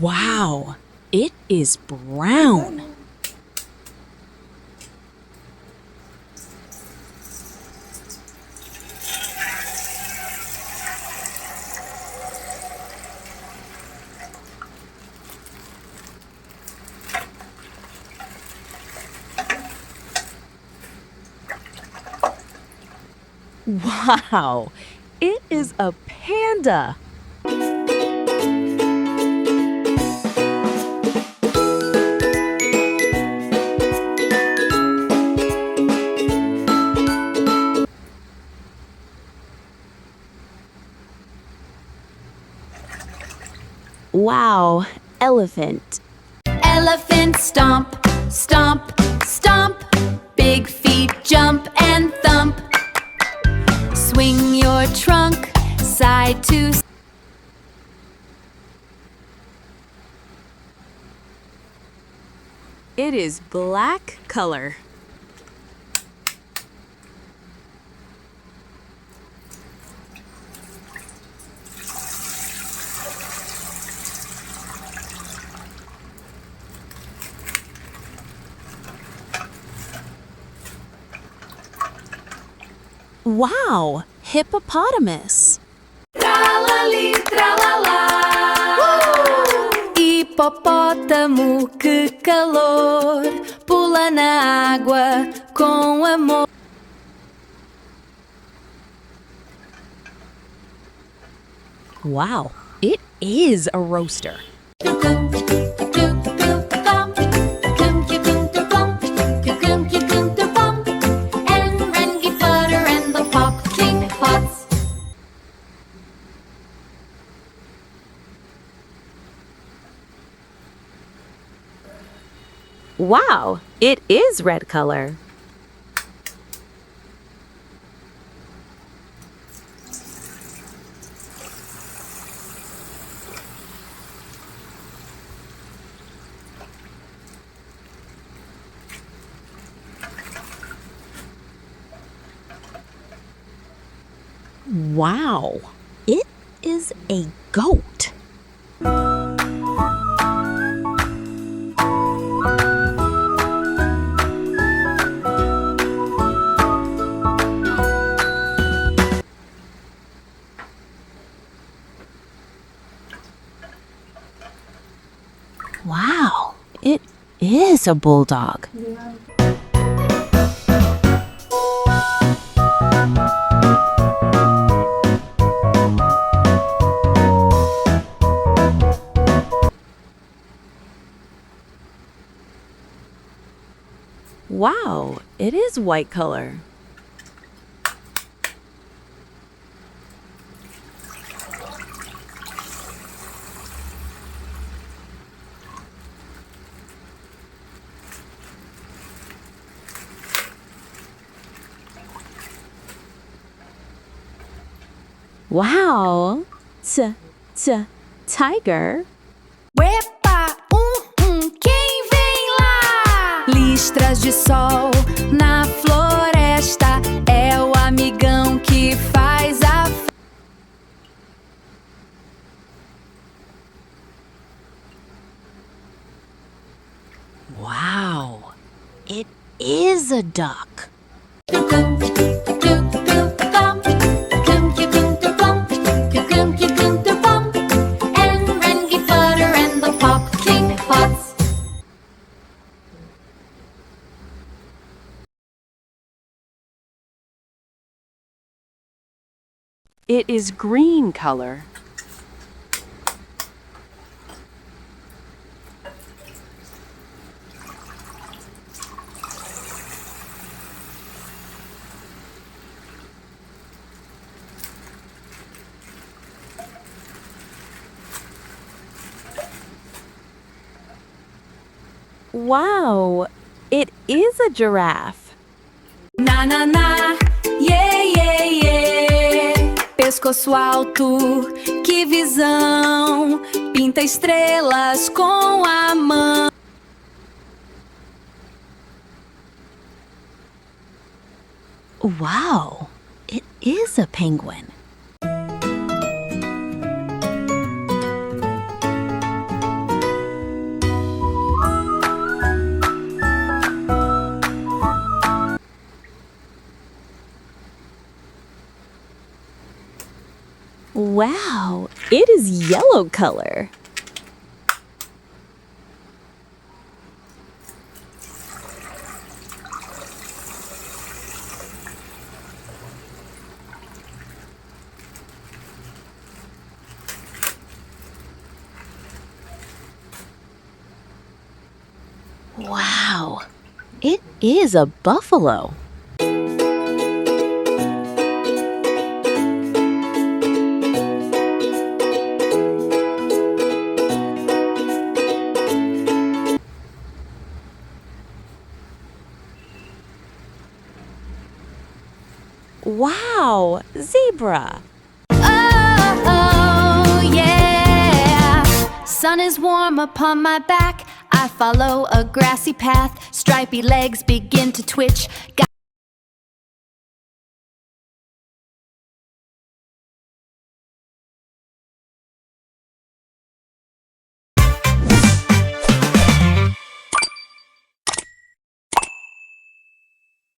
Wow, it is brown. Wow, it is a panda. Wow, elephant. Elephant stomp, stomp, stomp. Big feet jump and thump. Swing your trunk side to side. It is black color. Wow, hippopotamus. Tralali, tralala. Hipopótamo, que calor. Pula na água com amor. Wow, it is a roaster. Wow, it is red color. Wow, it is a goat. Wow, it is a bulldog. Wow, it is white color. Wow, tiger. Uepa, quem vem lá? Listras de sol na floresta. É o amigão que faz a festa. Wow, it is a duck. It is green color. Wow, it is a giraffe. Na na na, yeah yeah yeah. Pescoço alto, que visão. Pinta estrelas com a mão. Wow, it is a penguin. Wow, it is yellow color. Wow, it is a buffalo. Wow, zebra. Oh, yeah. Sun is warm upon my back. I follow a grassy path. Stripy legs begin to twitch.